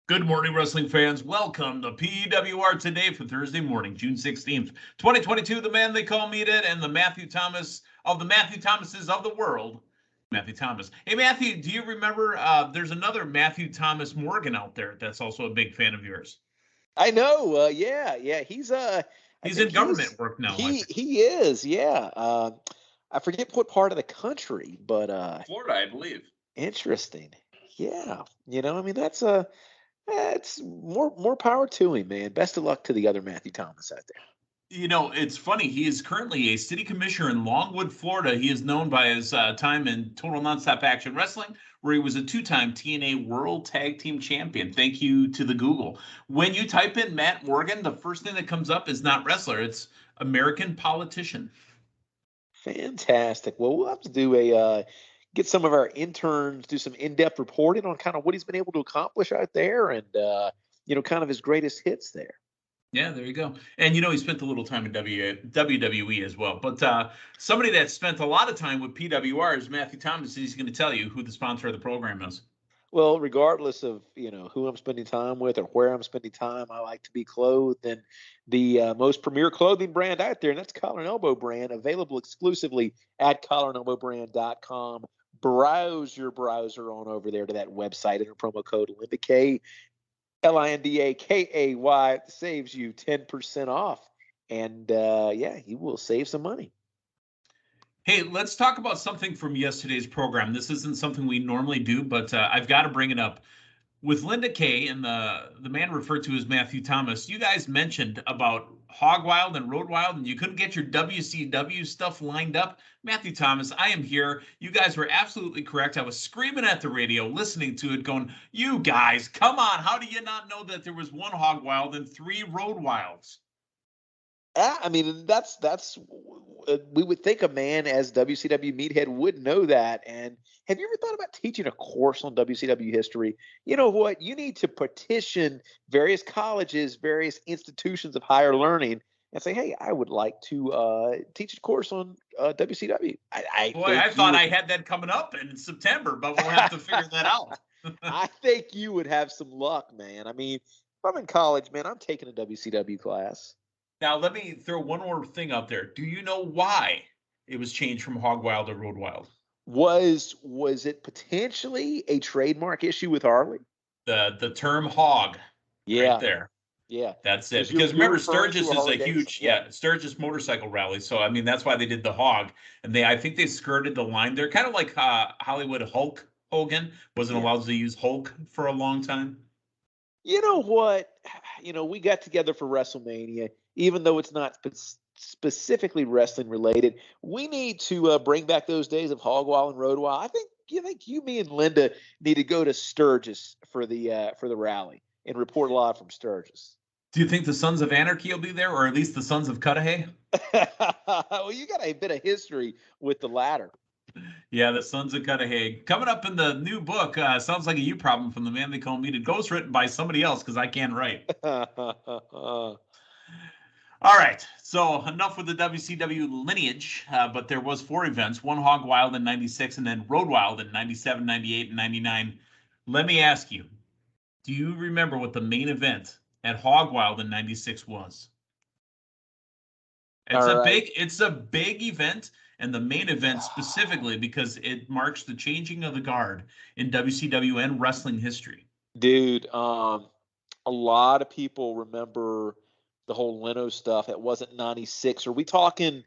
Good morning, wrestling fans. Welcome to PWR Today for Thursday morning, June 16th, 2022. The man they call Meathead and the Matthew Thomas of the Matthew Thomases of the world, Matthew Thomas. Hey, Matthew, do you remember there's another Matthew Thomas Morgan out there that's also a big fan of yours? I know. Yeah. He's I He's think in government work now. he is. Yeah. I forget what part of the country, but Florida, I believe. interesting. Yeah. I mean it's more power to him, man. Best of luck to the other Matthew Thomas out there. You know, it's funny. He is currently a city commissioner in Longwood, Florida. He is known by his time in Total Nonstop Action Wrestling, where he was a two-time TNA World Tag Team Champion. Thank you to the Google. When you type in Matt Morgan, the first thing that comes up is not wrestler. It's American politician. Fantastic. Well, we'll have to do get some of our interns do some in-depth reporting on kind of what he's been able to accomplish out there and kind of his greatest hits there. Yeah, there you go. And, he spent a little time in WWE as well. But somebody that spent a lot of time with PWR is Matthew Thomas. He's going to tell you who the sponsor of the program is. Well, regardless of, who I'm spending time with or where I'm spending time, I like to be clothed in the most premier clothing brand out there, and that's Collar and Elbow Brand, available exclusively at collarandelbowbrand.com. Browse your browser on over there to that website, enter promo code Linda K. LINDAKAY saves you 10% off. And you will save some money. Hey, let's talk about something from yesterday's program. This isn't something we normally do, but I've got to bring it up. With Linda Kay and the man referred to as Matthew Thomas, you guys mentioned about Hog Wild and Road Wild, and you couldn't get your WCW stuff lined up. Matthew Thomas, I am here. You guys were absolutely correct. I was screaming at the radio, listening to it, going, you guys, come on. How do you not know that there was one Hog Wild and 3 Road Wilds? I mean, that's we would think a man as WCW Meathead would know that. And have you ever thought about teaching a course on WCW history? You know what? You need to petition various colleges, various institutions of higher learning, and say, "Hey, I would like to teach a course on WCW." I thought I had that coming up in September, but we'll have to figure that out. I think you would have some luck, man. I mean, if I'm in college, man, I'm taking a WCW class. Now, let me throw one more thing out there. Do you know why it was changed from Hog Wild to Road Wild? Was it potentially a trademark issue with Harley? The term hog. Yeah. Right there. Yeah. That's it. Because remember, Sturgis is a huge, Sturgis motorcycle rally. So, I mean, that's why they did the hog. And I think they skirted the line there. Kind of like Hollywood Hulk Hogan wasn't allowed to use Hulk for a long time. You know what? We got together for WrestleMania. Even though it's not specifically wrestling related, we need to bring back those days of Hog Wild and Road Wild. I think you, me, and Linda need to go to Sturgis for the rally and report live from Sturgis. Do you think the Sons of Anarchy will be there, or at least the Sons of Cudahy? Well, you got a bit of history with the latter. Yeah, the Sons of Cudahy. Coming up in the new book, sounds like a you problem from the man they call Meathead. Ghostwritten by somebody else because I can't write. All right, so enough with the WCW lineage, but there was 4 events, one Hog Wild in 96 and then Road Wild in 97, 98, and 99. Let me ask you, do you remember what the main event at Hog Wild in 96 was? It's a big event, and the main event specifically because it marks the changing of the guard in WCW and wrestling history. Dude, a lot of people remember the whole Leno stuff. It wasn't 96. Are we talking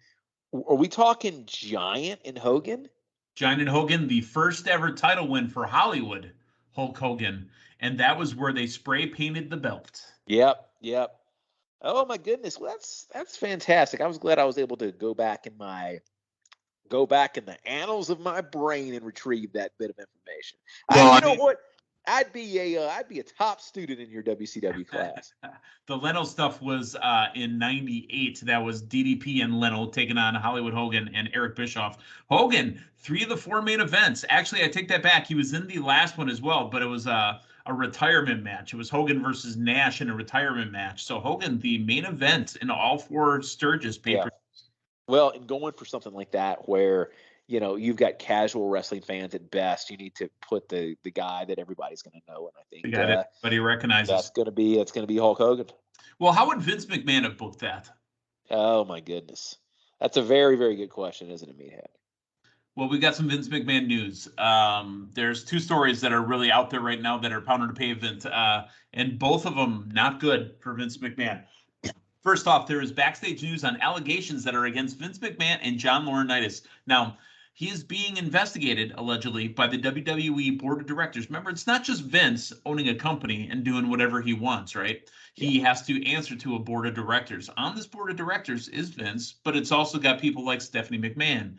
Giant and Hogan? Giant and Hogan, the first ever title win for Hollywood Hulk Hogan. And that was where they spray painted the belt. Yep. Oh my goodness. Well, that's fantastic. I was glad I was able to go back in the annals of my brain and retrieve that bit of information. Well, what? I'd be a top student in your WCW class. The Leno stuff was in 98. That was DDP and Leno taking on Hollywood Hogan and Eric Bischoff. Hogan, 3 of the 4 main events. Actually, I take that back. He was in the last one as well, but it was a retirement match. It was Hogan versus Nash in a retirement match. So Hogan, the main event in all 4 Sturgis papers. Yeah. Well, and going for something like that where you've got casual wrestling fans at best. You need to put the guy that everybody's going to know, and I think the guy that everybody recognizes. It's going to be Hulk Hogan. Well, how would Vince McMahon have booked that? Oh my goodness, that's a very, very good question, isn't it, Meathead? Well, we got some Vince McMahon news. There's two stories that are really out there right now that are pounding to pavement, and both of them not good for Vince McMahon. First off, there is backstage news on allegations that are against Vince McMahon and John Laurinaitis. Now, he is being investigated, allegedly, by the WWE board of directors. Remember, it's not just Vince owning a company and doing whatever he wants, right? Yeah. He has to answer to a board of directors. On this board of directors is Vince, but it's also got people like Stephanie McMahon,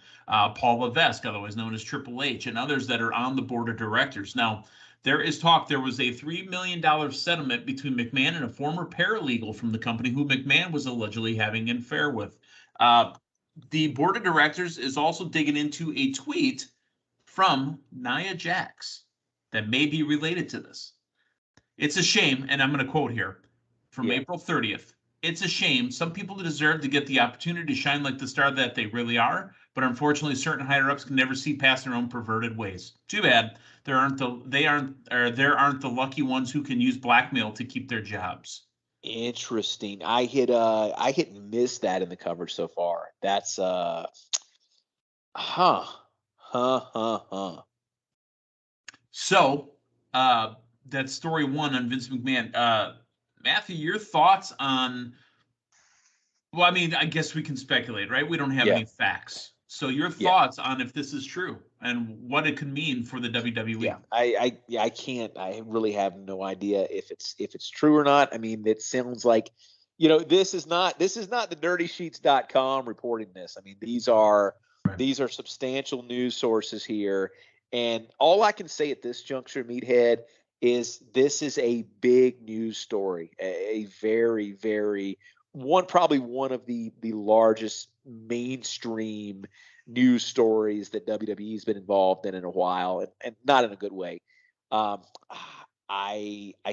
Paul Levesque, otherwise known as Triple H, and others that are on the board of directors. Now, there is talk there was a $3 million settlement between McMahon and a former paralegal from the company who McMahon was allegedly having an affair with. The board of directors is also digging into a tweet from Nia Jax that may be related to this. It's a shame, and I'm going to quote here from April 30th. It's a shame. Some people deserve to get the opportunity to shine like the star that they really are, but unfortunately, certain higher-ups can never see past their own perverted ways. Too bad. There aren't the lucky ones who can use blackmail to keep their jobs. Interesting. I hit missed that in the coverage so far. That's So that's story one on Vince McMahon. Matthew, your thoughts on? Well, I mean, I guess we can speculate, right? We don't have any facts. So your thoughts on if this is true and what it could mean for the WWE? Yeah, I can't. I really have no idea if it's true or not. I mean, it sounds like, this is not the DirtySheets.com reporting this. I mean, these are substantial news sources here, and all I can say at this juncture, Meathead, is this is a big news story, a very, very probably one of the largest mainstream news stories that WWE's been involved in a while, and not in a good way. I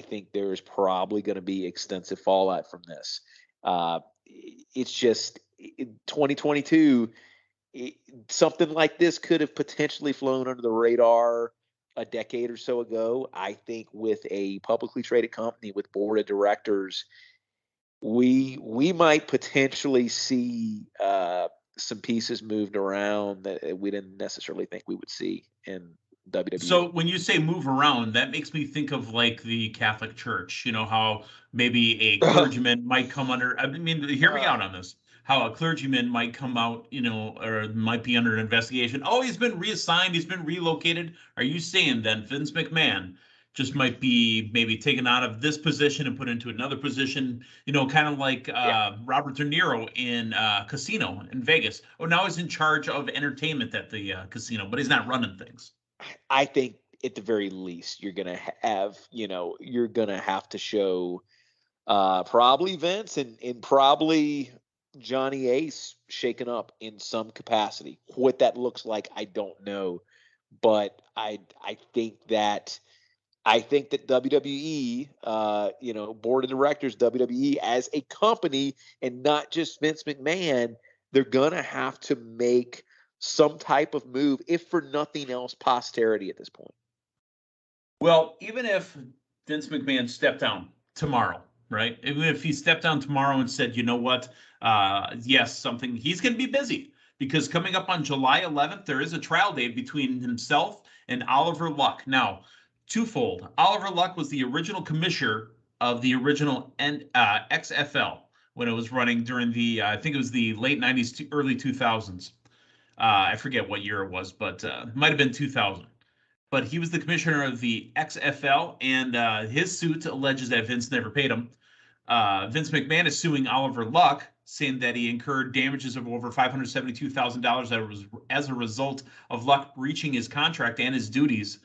think there's probably going to be extensive fallout from this. It's just 2022. Something like this could have potentially flown under the radar a decade or so ago. I think with a publicly traded company with board of directors, we might potentially see some pieces moved around that we didn't necessarily think we would see in WWE. So when you say move around, that makes me think of like the Catholic Church, how maybe a clergyman might come under, I mean, hear me out on this, how a clergyman might come out, or might be under an investigation. Oh, he's been reassigned, he's been relocated. Are you saying then Vince McMahon just might be maybe taken out of this position and put into another position, kind of like Robert De Niro in Casino in Vegas. Oh, now he's in charge of entertainment at the casino, but he's not running things. I think at the very least, you're going to have to show probably Vince and probably Johnny Ace shaken up in some capacity. What that looks like, I don't know. But I think that WWE, board of directors, WWE as a company and not just Vince McMahon, they're going to have to make some type of move, if for nothing else, posterity at this point. Well, even if Vince McMahon stepped down tomorrow, right? Even if he stepped down tomorrow and said, you know what, he's going to be busy because coming up on July 11th, there is a trial date between himself and Oliver Luck. Now, twofold. Oliver Luck was the original commissioner of the original XFL when it was running during the, I think it was the late 90s to early 2000s. I forget what year it was, but it might have been 2000. But he was the commissioner of the XFL, and his suit alleges that Vince never paid him. Vince McMahon is suing Oliver Luck, saying that he incurred damages of over $572,000 as a result of Luck breaching his contract and his duties.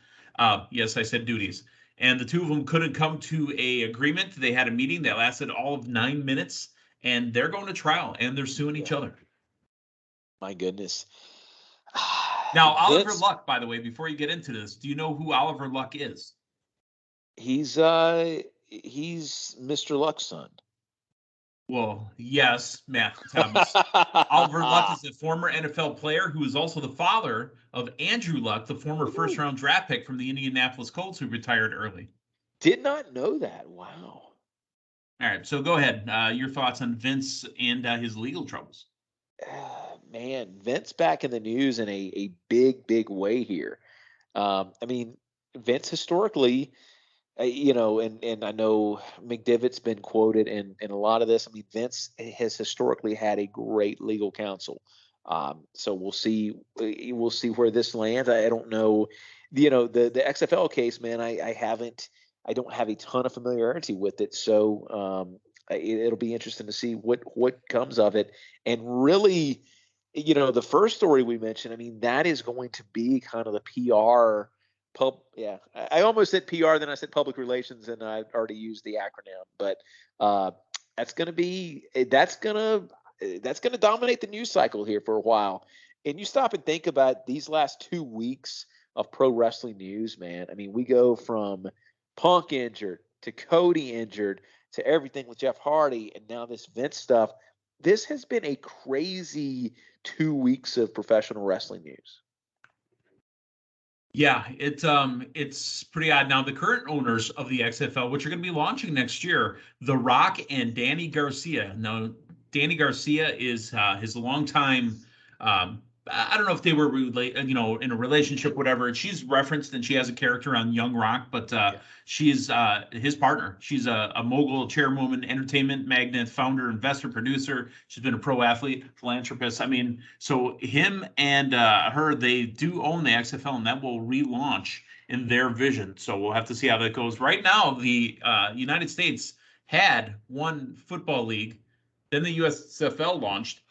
Yes, I said duties. And the two of them couldn't come to an agreement. They had a meeting that lasted all of 9 minutes, and they're going to trial, and they're suing each other. My goodness. Now, Oliver Luck, by the way, before you get into this, do you know who Oliver Luck is? He's Mr. Luck's son. Well, yes, Matthew Thomas. Oliver Luck is a former NFL player who is also the father of Andrew Luck, the former first-round draft pick from the Indianapolis Colts who retired early. Did not know that. Wow. All right, so go ahead. Your thoughts on Vince and his legal troubles? Man, Vince back in the news in a big, big way here. I mean, Vince historically, and I know McDivitt's been quoted in a lot of this. I mean, Vince has historically had a great legal counsel. So we'll see. We'll see where this lands. I don't know. The XFL case, man. I don't have a ton of familiarity with it. So it'll be interesting to see what comes of it. And really, the first story we mentioned. I mean, that is going to be kind of the PR. I almost said PR, then I said public relations, and I already used the acronym. But that's going to dominate the news cycle here for a while. And you stop and think about these last 2 weeks of pro wrestling news, man. I mean, we go from Punk injured to Cody injured to everything with Jeff Hardy, and now this Vince stuff. This has been a crazy 2 weeks of professional wrestling news. Yeah, it's pretty odd. Now, the current owners of the XFL, which are going to be launching next year, The Rock and Danny Garcia. Now, Danny Garcia is his longtime. I don't know if they were in a relationship, whatever. And she's referenced and she has a character on Young Rock, but she's his partner. She's a mogul, chairwoman, entertainment magnate, founder, investor, producer. She's been a pro athlete, philanthropist. I mean, so him and her, they do own the XFL, and that will relaunch in their vision. So we'll have to see how that goes. Right now, the United States had one football league, then the USFL launched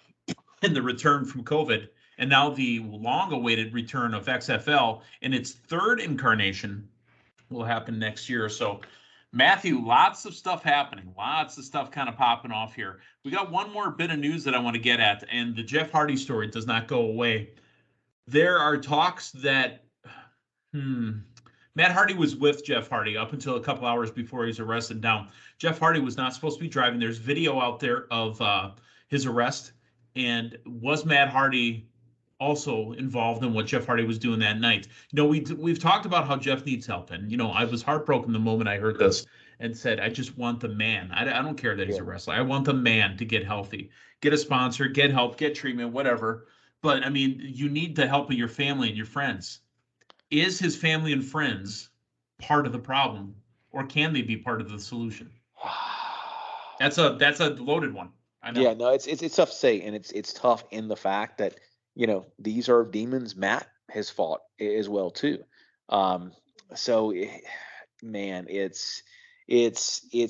in the return from COVID. And now the long-awaited return of XFL in its third incarnation will happen next year. So, Matthew, lots of stuff happening. Lots of stuff kind of popping off here. We got one more bit of news that I want to get at, and the Jeff Hardy story does not go away. There are talks that Matt Hardy was with Jeff Hardy up until a couple hours before he was arrested. Now, Jeff Hardy was not supposed to be driving. There's video out there of his arrest. And was Matt Hardy also involved in what Jeff Hardy was doing that night? We've talked about how Jeff needs help, and I was heartbroken the moment I heard this and said, I just want the man. I don't care that he's a wrestler. I want the man to get healthy, get a sponsor, get help, get treatment, whatever. But I mean, you need the help of your family and your friends. Is his family and friends part of the problem, or can they be part of the solution? That's a loaded one. I know. Yeah, no, it's tough to say, and it's tough in the fact that these are demons Matt has fought as well too. So, man, it's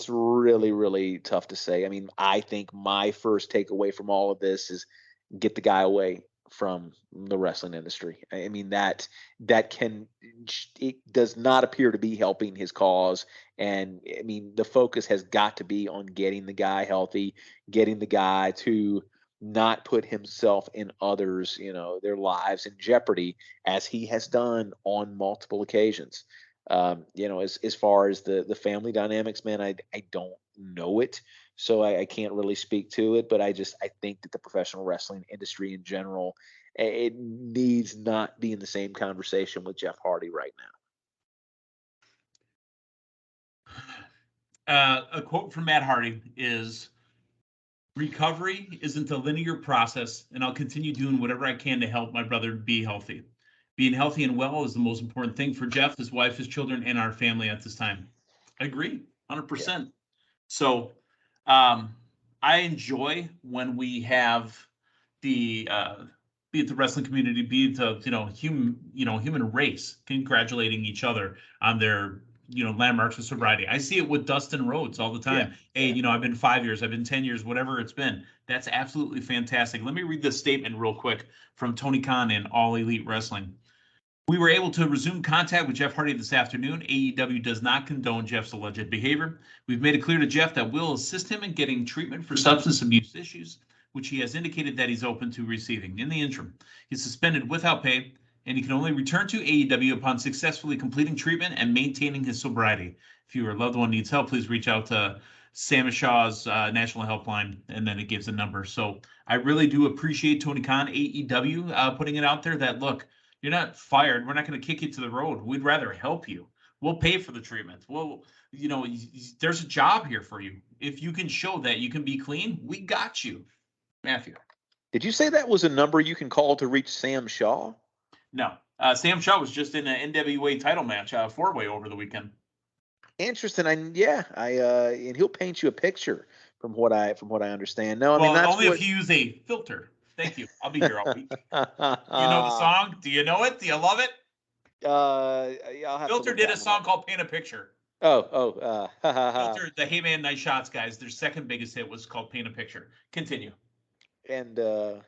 really, really tough to say. I mean, I think my first takeaway from all of this is get the guy away from the wrestling industry. I mean, it does not appear to be helping his cause. And I mean, the focus has got to be on getting the guy healthy, getting the guy to not put himself and others, their lives in jeopardy, as he has done on multiple occasions. As far as the family dynamics, man, I don't know it. So I can't really speak to it, but I think that the professional wrestling industry in general, it needs not be in the same conversation with Jeff Hardy right now. A quote from Matt Hardy is, "Recovery isn't a linear process, and I'll continue doing whatever I can to help my brother be healthy. Being healthy and well is the most important thing for Jeff, his wife, his children, and our family at this time." I agree, 100%. Yeah. So I enjoy when we have the be it the wrestling community, be it the human race congratulating each other on their landmarks of sobriety. I see it with Dustin Rhodes all the time. Yeah. Hey, I've been 5 years, I've been 10 years, whatever it's been. That's absolutely fantastic. Let me read this statement real quick from Tony Khan in All Elite Wrestling. "We were able to resume contact with Jeff Hardy this afternoon. AEW does not condone Jeff's alleged behavior. We've made it clear to Jeff that we'll assist him in getting treatment for substance abuse issues, which he has indicated that he's open to receiving. In the interim, he's suspended without pay, and he can only return to AEW upon successfully completing treatment and maintaining his sobriety. If your loved one needs help, please reach out to Sam Shaw's National Helpline, and then it gives a number. So I really do appreciate Tony Khan, AEW, putting it out there that, look, you're not fired. We're not going to kick you to the road. We'd rather help you. We'll pay for the treatment. Well, there's a job here for you. If you can show that you can be clean, we got you. Matthew. Did you say that was a number you can call to reach Sam Shaw? No. Sam Shaw was just in an NWA title match, 4-way over the weekend. Interesting. And he'll paint you a picture from what I understand. No, I mean, that's only if you use a filter. Thank you. I'll be here all week. Do you know the song? Do you know it? Do you love it? I'll have Filter did a song called "Paint a Picture." Filter, the Hey Man, Nice Shots guys. Their second biggest hit was called "Paint a Picture." Continue. And I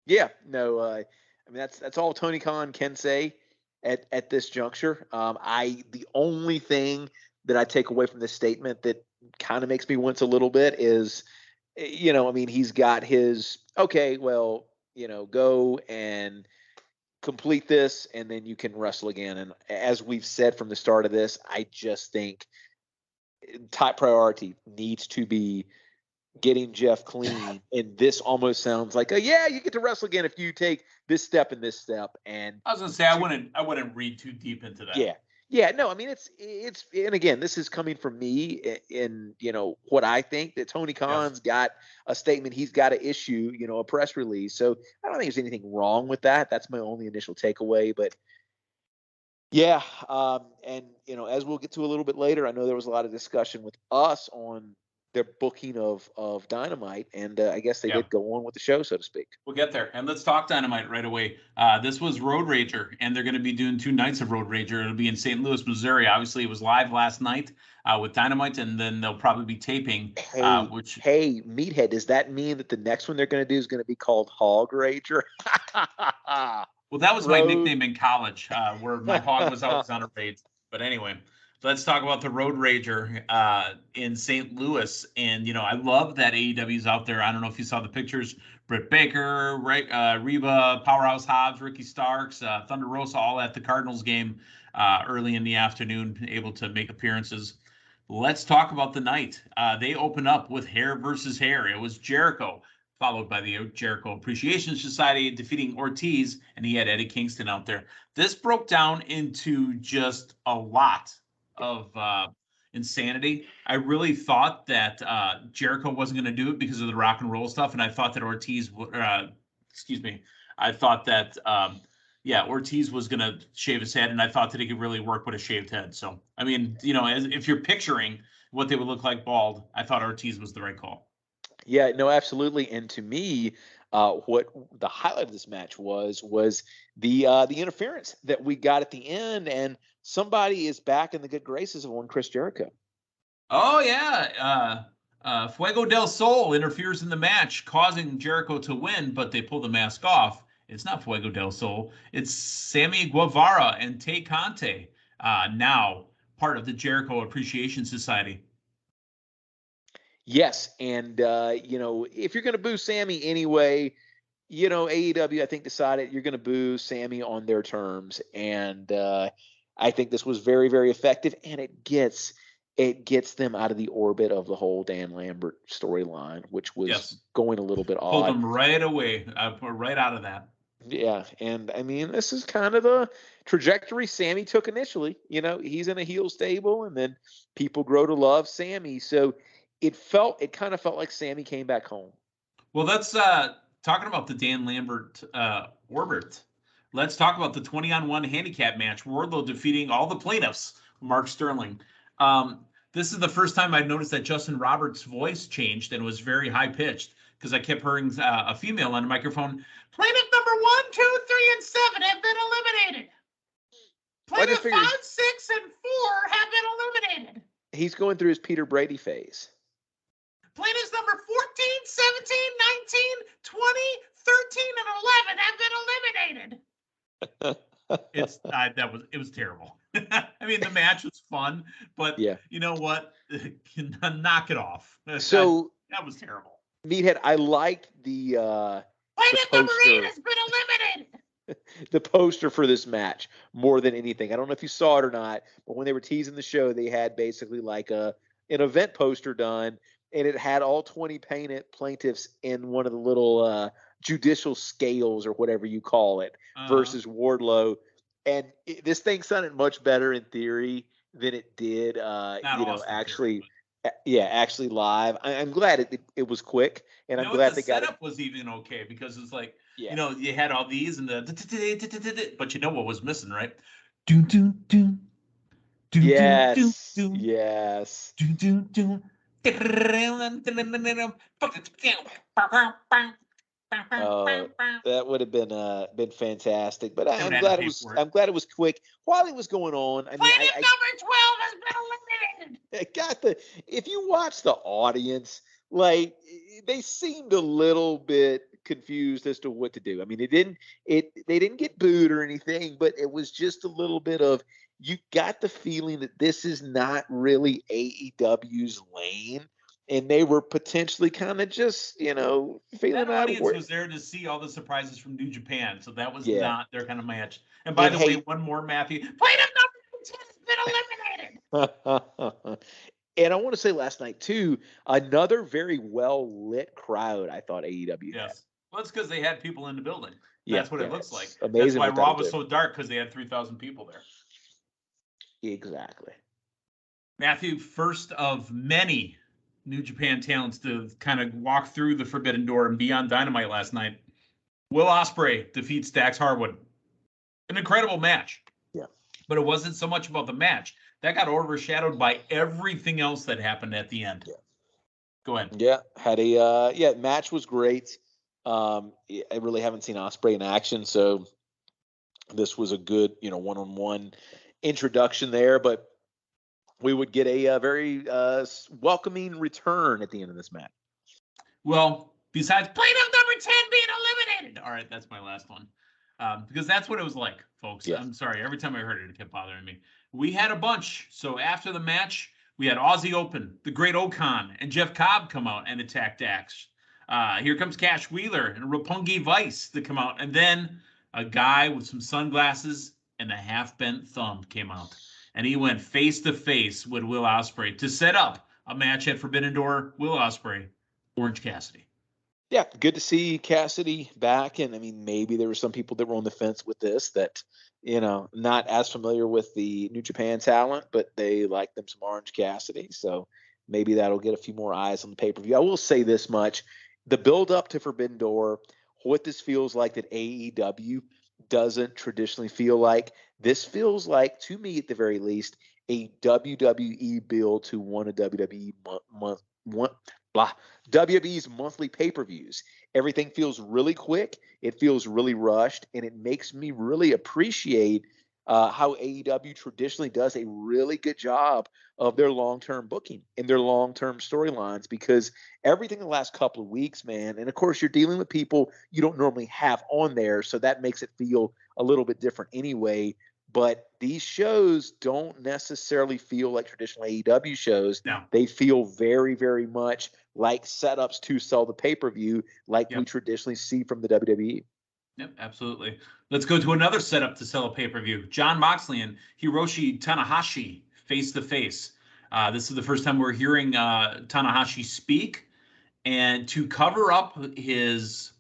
mean that's all Tony Khan can say at this juncture. The only thing that I take away from this statement that kind of makes me wince a little bit is, I mean, he's got his go and complete this, and then you can wrestle again. And as we've said from the start of this, I just think top priority needs to be getting Jeff clean. And this almost sounds like, you get to wrestle again if you take this step and this step. And I was gonna say I wouldn't read too deep into that. Yeah, no, I mean it's and again, this is coming from me in what I think that Tony Khan's got a statement he's got to issue, a press release. So I don't think there's anything wrong with that. That's my only initial takeaway. But yeah, and as we'll get to a little bit later, I know there was a lot of discussion with us on their booking of Dynamite, and I guess they did go on with the show, so to speak. We'll get there, and let's talk Dynamite right away. This was Road Rager, and they're going to be doing 2 nights of Road Rager. It'll be in St. Louis, Missouri. Obviously, it was live last night with Dynamite, and then they'll probably be taping. Hey, Meathead, does that mean that the next one they're going to do is going to be called Hog Rager? Well, that was my nickname in college, where my hog was always on a raid. But anyway. Let's talk about the Road Rager in St. Louis. And, I love that AEW's out there. I don't know if you saw the pictures. Britt Baker, Reba, Powerhouse Hobbs, Ricky Starks, Thunder Rosa, all at the Cardinals game early in the afternoon, able to make appearances. Let's talk about the night. They open up with hair versus hair. It was Jericho, followed by the Jericho Appreciation Society defeating Ortiz, and he had Eddie Kingston out there. This broke down into just a lot of insanity. I really thought that Jericho wasn't going to do it because of the rock and roll stuff, and I thought that Ortiz Ortiz was going to shave his head, and I thought that he could really work with a shaved head. So, I mean, if you're picturing what they would look like bald, I thought Ortiz was the right call. Yeah, no, absolutely. And to me, what the highlight of this match was the interference that we got at the end, and somebody is back in the good graces of one Chris Jericho. Oh yeah, Fuego del Sol interferes in the match, causing Jericho to win, but they pull the mask off. It's not Fuego del Sol. It's Sammy Guevara and Tay Conte, now part of the Jericho Appreciation Society. Yes, and if you're going to boo Sammy anyway, AEW I think decided you're going to boo Sammy on their terms, and I think this was very, very effective, and it gets them out of the orbit of the whole Dan Lambert storyline, which was going a little bit odd. Pulled them right away, right out of that. Yeah, and I mean, this is kind of the trajectory Sammy took initially. He's in a heel stable, and then people grow to love Sammy. So it kind of felt like Sammy came back home. Well, that's talking about the Dan Lambert orbit. Let's talk about the 20-on-1 handicap match. Wardlow defeating all the plaintiffs, Mark Sterling. This is the first time I've noticed that Justin Roberts' voice changed and was very high-pitched because I kept hearing a female on the microphone. Plaintiff number 1, 2, 3, and 7 have been eliminated. Plaintiff 5, 6, and 4 have been eliminated. He's going through his Peter Brady phase. Plaintiffs number 14, 17, 19, 20, 13, and 11 have been eliminated. It was terrible. I mean, the match was fun, but you know what? Knock it off. So that was terrible. Meathead, I liked the Plaintiff number 8 has been eliminated. The poster for this match more than anything. I don't know if you saw it or not, but when they were teasing the show, they had basically like a an event poster done, and it had all 20 plaintiffs in one of the little judicial scales or whatever you call it versus Wardlow. And this thing sounded much better in theory than it did, actually. Actually live. I'm glad it was quick, and I'm glad the they got it. setup was even okay because it's like, you had all these and but you know what was missing, right? Yes. That would have been fantastic. But I'm glad it was quick while it was going on. I mean, number 12 has been eliminated. If you watch the audience, like they seemed a little bit confused as to what to do. I mean, they didn't get booed or anything, but it was just a little bit of, you got the feeling that this is not really AEW's lane, and they were potentially kind of just, feeling that out audience of where was there to see all the surprises from New Japan, so that was not their kind of match. And by the way, one more, Matthew, plaintiff number 10 has been eliminated. And I want to say last night too, another very well lit crowd. I thought AEW had. Well, it's because they had people in the building. That's what it looks like. Amazing. That's why Raw was so dark, because they had 3,000 people there. Exactly. Matthew, first of many New Japan talents to kind of walk through the Forbidden Door and be on Dynamite last night. Will Ospreay defeats Dax Harwood. An incredible match. Yeah. But it wasn't so much about the match. That got overshadowed by everything else that happened at the end. Yeah. Go ahead. Yeah. Match was great. I really haven't seen Ospreay in action, so this was a good, one-on-one introduction there, but we would get a very welcoming return at the end of this match. Well, besides plaintiff number 10 being eliminated. All right, that's my last one. Because that's what it was like, folks. Yeah. I'm sorry. Every time I heard it, it kept bothering me. We had a bunch. So after the match, we had Aussie Open, the Great Okan, and Jeff Cobb come out and attack Dax. Here comes Cash Wheeler and Roppongi Vice to come out. And then a guy with some sunglasses and a half-bent thumb came out. And he went face-to-face with Will Ospreay to set up a match at Forbidden Door. Will Ospreay, Orange Cassidy. Yeah, good to see Cassidy back. And, I mean, maybe there were some people that were on the fence with this that, not as familiar with the New Japan talent, but they like them some Orange Cassidy. So maybe that'll get a few more eyes on the pay-per-view. I will say this much. The build-up to Forbidden Door, what this feels like that AEW doesn't traditionally feel like. This feels like, to me at the very least, a WWE build to one of WWE's monthly pay-per-views. Everything feels really quick. It feels really rushed, and it makes me really appreciate how AEW traditionally does a really good job of their long-term booking and their long-term storylines, because everything in the last couple of weeks, man, and of course you're dealing with people you don't normally have on there, so that makes it feel a little bit different anyway. But these shows don't necessarily feel like traditional AEW shows. No. They feel very, very much like setups to sell the pay-per-view like we traditionally see from the WWE. Yep, absolutely. Let's go to another setup to sell a pay-per-view. Jon Moxley and Hiroshi Tanahashi face-to-face. This is the first time we're hearing Tanahashi speak. And to cover up his...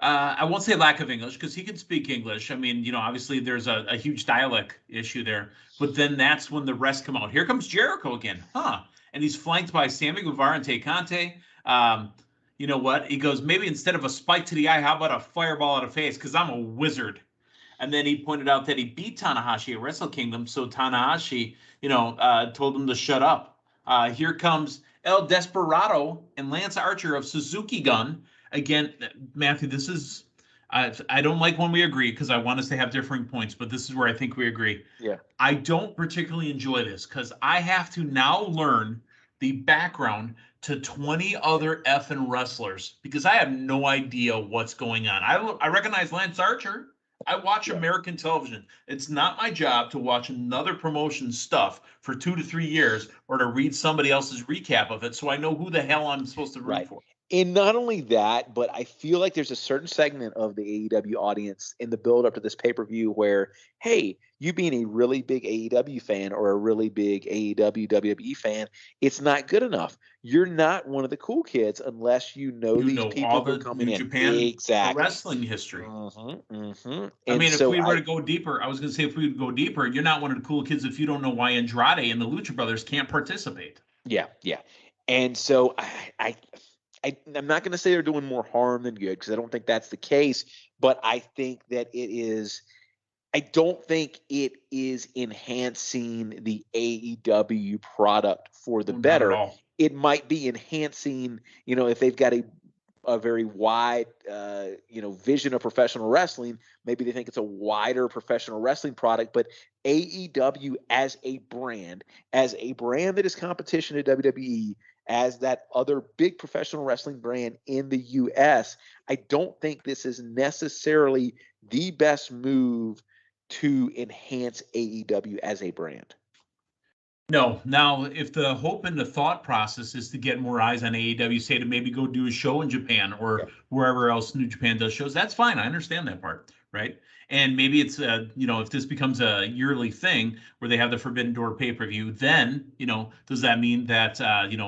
I won't say lack of English, because he can speak English. I mean, obviously there's a huge dialect issue there. But then that's when the rest come out. Here comes Jericho again. And he's flanked by Sammy Guevara and Tay Conte. You know what? He goes, maybe instead of a spike to the eye, how about a fireball out of face? Because I'm a wizard. And then he pointed out that he beat Tanahashi at Wrestle Kingdom. So Tanahashi, told him to shut up. Here comes El Desperado and Lance Archer of Suzuki Gun. Again, Matthew, this is, I don't like when we agree because I want us to have differing points, but this is where I think we agree. Yeah. I don't particularly enjoy this because I have to now learn the background to 20 other effing wrestlers because I have no idea what's going on. I recognize Lance Archer. I watch American television. It's not my job to watch another promotion stuff for 2 to 3 years or to read somebody else's recap of it so I know who the hell I'm supposed to root for. And not only that, but I feel like there's a certain segment of the AEW audience in the build up to this pay-per-view where, hey, you being a really big AEW fan or a really big AEW WWE fan, it's not good enough. You're not one of the cool kids unless you know You these know people all who are the coming New in. Japan pro Exactly. wrestling history. I And mean, if so we were to go deeper, I was going to say if we would go deeper, you're not one of the cool kids if you don't know why Andrade and the Lucha Brothers can't participate. yeah, yeah. And so I'm not going to say they're doing more harm than good because I don't think that's the case, but I think that it is. I don't think it is enhancing the AEW product for the Oh, not at better. all. It might be enhancing, if they've got a very wide, vision of professional wrestling. Maybe they think it's a wider professional wrestling product, but AEW as a brand that is competition to WWE, as that other big professional wrestling brand in the US, I don't think this is necessarily the best move to enhance AEW as a brand. No. Now, if the hope and the thought process is to get more eyes on AEW, say to maybe go do a show in Japan or wherever else New Japan does shows, that's fine. I understand that part, right? And maybe it's, if this becomes a yearly thing where they have the Forbidden Door pay-per-view, then, does that mean that,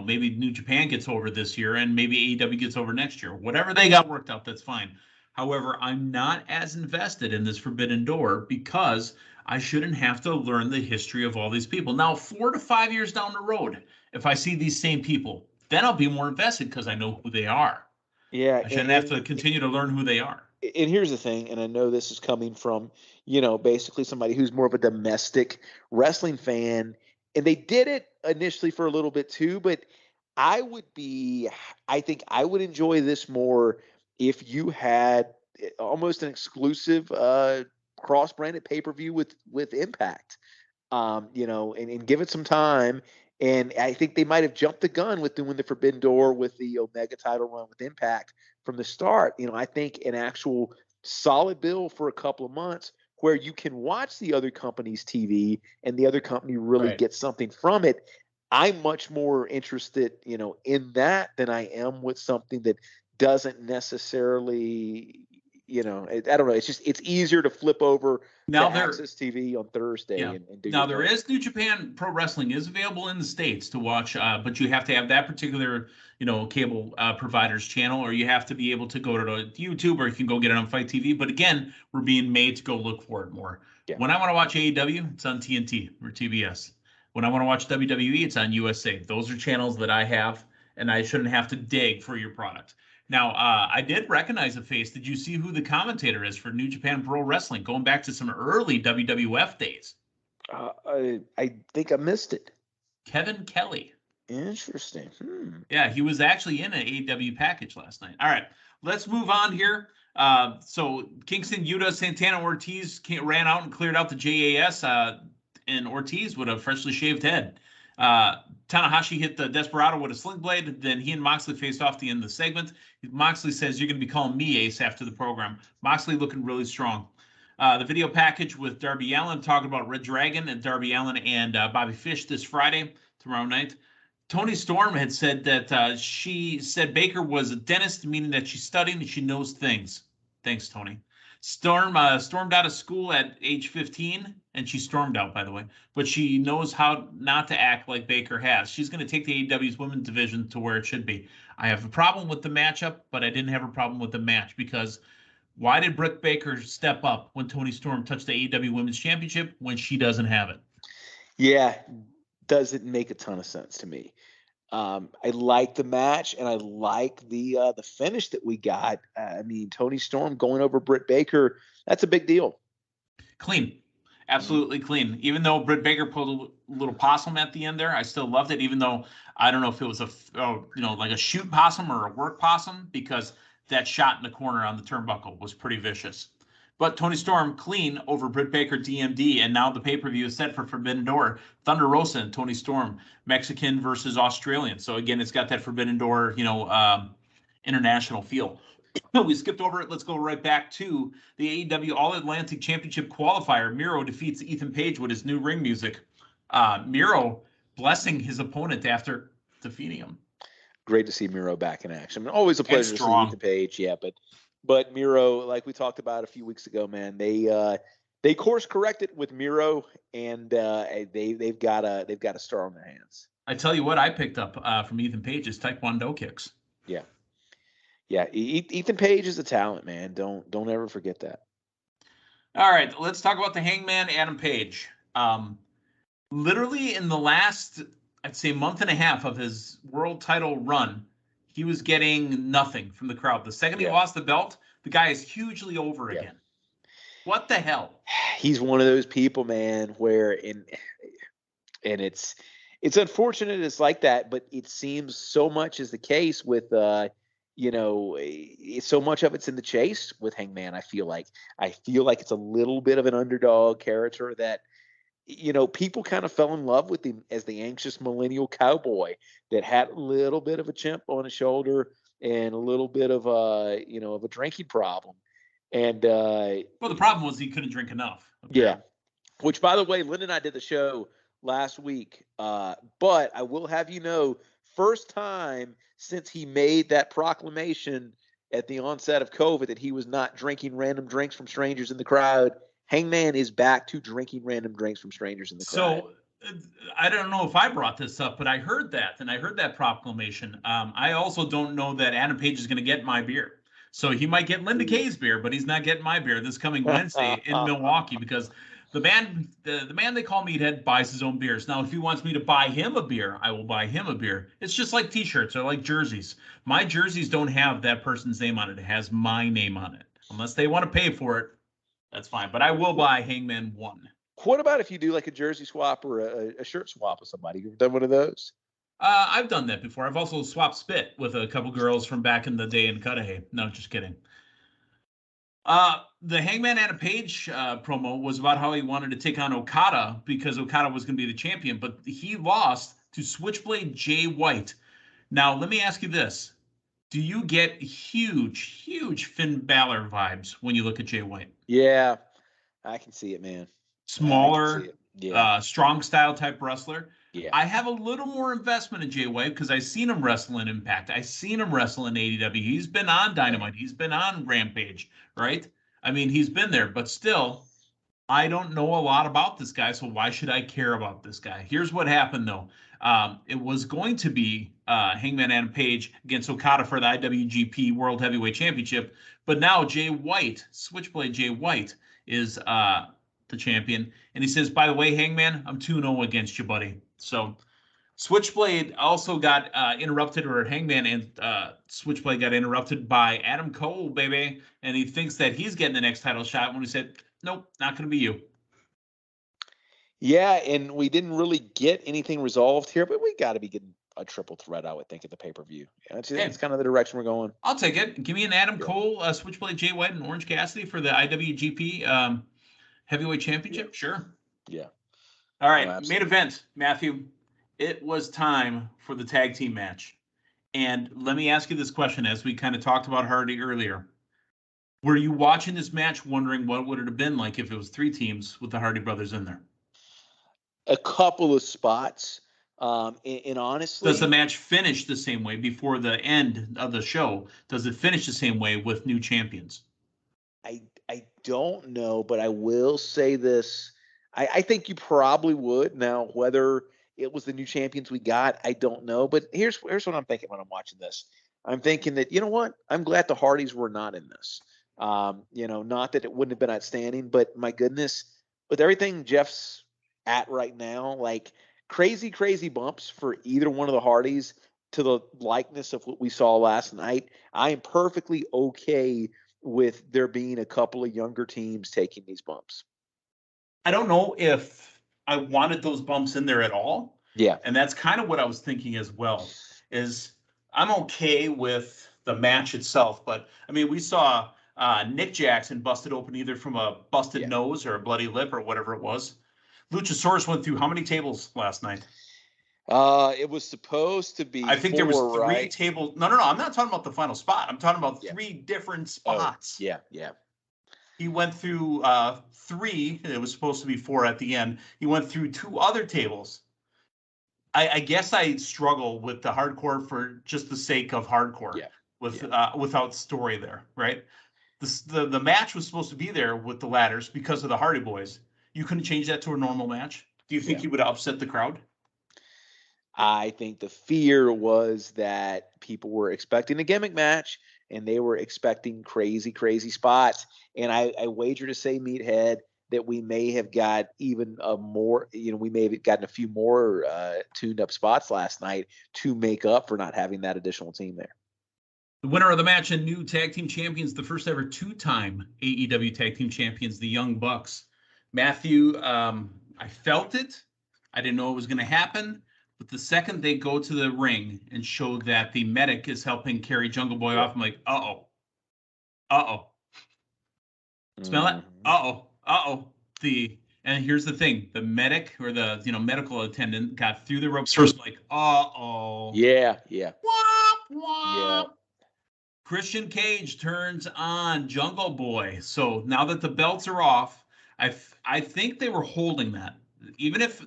maybe New Japan gets over this year and maybe AEW gets over next year? Whatever they got worked out, that's fine. However, I'm not as invested in this Forbidden Door because I shouldn't have to learn the history of all these people. Now, 4 to 5 years down the road, if I see these same people, then I'll be more invested because I know who they are. Yeah, I shouldn't have to continue to learn who they are. and here's the thing, and I know this is coming from, basically somebody who's more of a domestic wrestling fan, and they did it initially for a little bit too, but I think I would enjoy this more if you had almost an exclusive cross-branded pay-per-view with Impact. And give it some time. And I think they might have jumped the gun with doing the Forbidden Door with the Omega title run with Impact from the start. I think an actual solid bill for a couple of months where you can watch the other company's TV and the other company really gets something from it. I'm much more interested, in that than I am with something that doesn't necessarily, I don't know. It's easier to flip over Now to there, Access TV on Thursday yeah. and do Now your there thing. is New Japan Pro Wrestling is available in the States to watch, but you have to have that particular, cable provider's channel, or you have to be able to go to YouTube, or you can go get it on Fight TV. But again, we're being made to go look for it more. Yeah. When I want to watch AEW, it's on TNT or TBS. When I want to watch WWE, it's on USA. Those are channels that I have, and I shouldn't have to dig for your product. Now, I did recognize a face. Did you see who the commentator is for New Japan Pro Wrestling, going back to some early WWF days? I think I missed it. Kevin Kelly. Interesting. Yeah, he was actually in an AEW package last night. All right, let's move on here. So Kingston, Yuta, Santana, Ortiz ran out and cleared out the JAS, and Ortiz with a freshly shaved head. Tanahashi hit the Desperado with a sling blade. Then he and Moxley faced off at the end of the segment. Moxley says, "You're going to be calling me Ace after the program." Moxley looking really strong. The video package with Darby Allin talking about Red Dragon and Darby Allin and Bobby Fish this Friday, tomorrow night. Toni Storm had said that she said Baker was a dentist, meaning that she's studying and she knows things. Thanks, Tony. Storm stormed out of school at age 15, and she stormed out, by the way, but she knows how not to act like Baker has. She's going to take the AEW's women's division to where it should be. I have a problem with the matchup, but I didn't have a problem with the match because why did Britt Baker step up when Toni Storm touched the AEW Women's Championship when she doesn't have it? Yeah, doesn't make a ton of sense to me. I like the match, and I like the finish that we got. I mean, Toni Storm going over Britt Baker, that's a big deal. Clean. Absolutely clean. Even though Britt Baker pulled a little possum at the end there, I still loved it, even though I don't know if it was like a shoot possum or a work possum, because that shot in the corner on the turnbuckle was pretty vicious. But Toni Storm clean over Britt Baker DMD, and now the pay-per-view is set for Forbidden Door. Thunder Rosa and Toni Storm, Mexican versus Australian. So again, it's got that Forbidden Door, international feel. We skipped over it. Let's go right back to the AEW All-Atlantic Championship qualifier. Miro defeats Ethan Page with his new ring music. Miro blessing his opponent after defeating him. great to see Miro back in action. I mean, always a pleasure to see strong. Ethan Page. Yeah, but Miro, like we talked about a few weeks ago, man, they course corrected with Miro, and they've got a star on their hands. I tell you what, I picked up from Ethan Page's Taekwondo kicks. Yeah, yeah. Ethan Page is a talent, man. Don't ever forget that. All right, let's talk about the Hangman Adam Page. Literally in the last, I'd say, month and a half of his world title run, he was getting nothing from the crowd. The second he lost the belt, the guy is hugely over again. What the hell? He's one of those people, man, where and it's unfortunate it's like that, but it seems so much is the case with so much of it's in the chase with Hangman. I feel like it's a little bit of an underdog character that people kind of fell in love with him as the anxious millennial cowboy that had a little bit of a chip on his shoulder and a little bit of a drinking problem. And well, the problem was he couldn't drink enough. Apparently. Yeah. Which, by the way, Lynn and I did the show last week. But I will have you know, first time since he made that proclamation at the onset of COVID that he was not drinking random drinks from strangers in the crowd, Hangman is back to drinking random drinks from strangers in the crowd. So I don't know if I brought this up, but I heard that, and I heard that proclamation. I also don't know that Adam Page is going to get my beer. So he might get Linda Kay's beer, but he's not getting my beer this coming Wednesday in Milwaukee because the man they call Meathead buys his own beers. Now, if he wants me to buy him a beer, I will buy him a beer. It's just like T-shirts or like jerseys. My jerseys don't have that person's name on it. It has my name on it. Unless they want to pay for it, that's fine. But I will buy Hangman 1. What about if you do like a jersey swap or a shirt swap with somebody? You've done one of those? I've done that before. I've also swapped spit with a couple girls from back in the day in Cudahy. No, just kidding. The Hangman Adam Page promo was about how he wanted to take on Okada because Okada was going to be the champion, but he lost to Switchblade Jay White. Now, let me ask you this. Do you get huge Finn Balor vibes when you look at Jay White? Yeah, I can see it, man. Smaller, strong style type wrestler. Yeah. I have a little more investment in Jay White because I've seen him wrestle in Impact. I've seen him wrestle in AEW. He's been on Dynamite. He's been on Rampage, right? I mean, he's been there, but still, I don't know a lot about this guy, so why should I care about this guy? Here's what happened, though. It was going to be Hangman Adam Page against Okada for the IWGP World Heavyweight Championship, but now Jay White, Switchblade Jay White, is the champion. And he says, by the way, Hangman, I'm 2-0 against you, buddy. So Switchblade also got interrupted, or Hangman and Switchblade got interrupted by Adam Cole, baby. And he thinks that he's getting the next title shot when he said, nope, not going to be you. Yeah, and we didn't really get anything resolved here, but we got to be getting a triple threat, I would think, at the pay-per-view. It's kind of the direction we're going. I'll take it. Give me an Adam Cole, Switchblade Jay White, and Orange Cassidy for the IWGP Heavyweight Championship. Yeah. Sure. Yeah. All right, main event, Matthew. It was time for the tag team match. And let me ask you this question, as we kind of talked about Hardy earlier. Were you watching this match wondering what would it have been like if it was 3 teams with the Hardy brothers in there? A couple of spots. And honestly, does the match finish the same way before the end of the show? Does it finish the same way with new champions? I don't know, but I will say this. I think you probably would. Now, whether it was the new champions we got, I don't know. But here's what I'm thinking when I'm watching this. I'm thinking that, you know what? I'm glad the Hardys were not in this. Not that it wouldn't have been outstanding, but my goodness, with everything Jeff's at right now, like crazy bumps for either one of the Hardys to the likeness of what we saw last night. I am perfectly okay with there being a couple of younger teams taking these bumps. I don't know if I wanted those bumps in there at all. Yeah. And that's kind of what I was thinking as well, is I'm okay with the match itself. But, I mean, we saw Nick Jackson busted open either from a busted nose or a bloody lip or whatever it was. Luchasaurus went through how many tables last night? It was supposed to be I think 4, there was 3 right? tables. No. I'm not talking about the final spot. I'm talking about 3 different spots. Oh, yeah. He went through 3. It was supposed to be 4 at the end. He went through 2 other tables. I guess I struggle with the hardcore for just the sake of hardcore. Without story there, right? The match was supposed to be there with the ladders because of the Hardy Boys. You couldn't change that to a normal match. Do you think you would have upset the crowd? I think the fear was that people were expecting a gimmick match and they were expecting crazy, crazy spots. And I wager to say, Meathead, that we may have got even more, we may have gotten a few more tuned up spots last night to make up for not having that additional team there. The winner of the match and new tag team champions, the first ever 2-time AEW tag team champions, the Young Bucks. Matthew, I felt it. I didn't know it was going to happen. But the second they go to the ring and show that the medic is helping carry Jungle Boy off, I'm like, uh-oh. Smell it? Uh-oh. And here's the thing. The medic or the medical attendant got through the ropes first, like, uh-oh. Yeah. Womp, womp. Yeah. Christian Cage turns on Jungle Boy. So now that the belts are off, I think they were holding that. Even if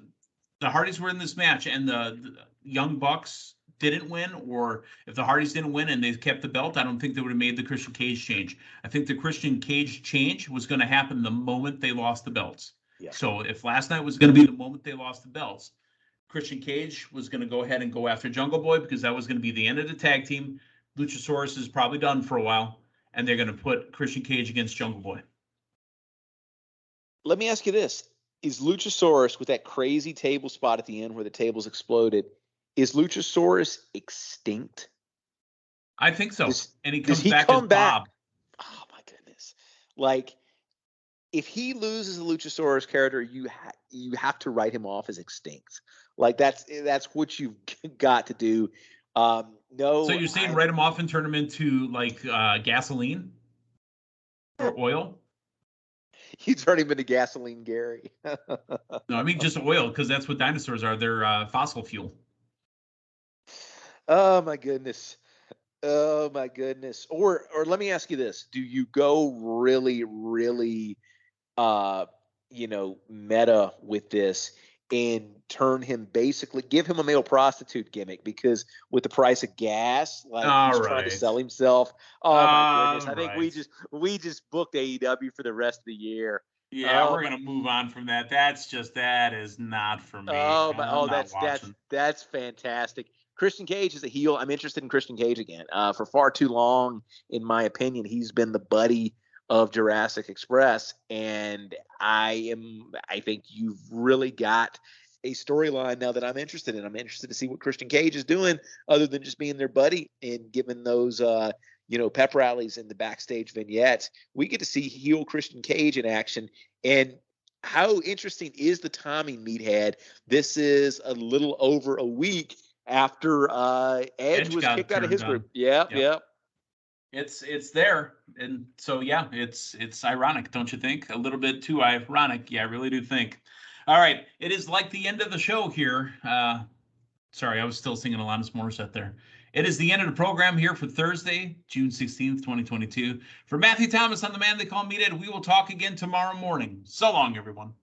the Hardys were in this match and the Young Bucks didn't win, or if the Hardys didn't win and they kept the belt, I don't think they would have made the Christian Cage change. I think the Christian Cage change was going to happen the moment they lost the belts. Yeah. So if last night was going to be the moment they lost the belts, Christian Cage was going to go ahead and go after Jungle Boy because that was going to be the end of the tag team. Luchasaurus is probably done for a while, and they're going to put Christian Cage against Jungle Boy. Let me ask you this. Is Luchasaurus, with that crazy table spot at the end where the tables exploded, is Luchasaurus extinct? I think so. And he comes back as Bob. Oh, my goodness. Like, if he loses the Luchasaurus character, you have to write him off as extinct. Like, that's what you've got to do. No. So you're saying write him off and turn him into, like, gasoline or oil? You turn him into gasoline, Gary. No, I mean just oil, because that's what dinosaurs are. They're fossil fuel. Oh my goodness. Or let me ask you this: do you go really, really, meta with this and turn him give him a male prostitute gimmick? Because with the price of gas, like he's trying to sell himself. Oh my goodness! I think we just booked AEW for the rest of the year. Yeah, we're gonna move on from that. That is not for me. That's fantastic. Christian Cage is a heel. I'm interested in Christian Cage again. For far too long, in my opinion, he's been the buddy of Jurassic Express, and I think you've really got a storyline now that I'm interested in. I'm interested to see what Christian Cage is doing other than just being their buddy and giving those pep rallies in the backstage vignettes. We get to see heel Christian Cage in action. And how interesting is the timing, Meathead? This is a little over a week after Edge was kicked out of his group. Yep. It's there, and so it's ironic, don't you think? A little bit too ironic. Yeah, I really do think. All right, it is like the end of the show here. Sorry, I was still singing Alanis Morissette there. It is the end of the program here for Thursday, June 16th, 2022. For Matthew Thomas, I'm the man they call Meathead. We will talk again tomorrow morning. So long, everyone.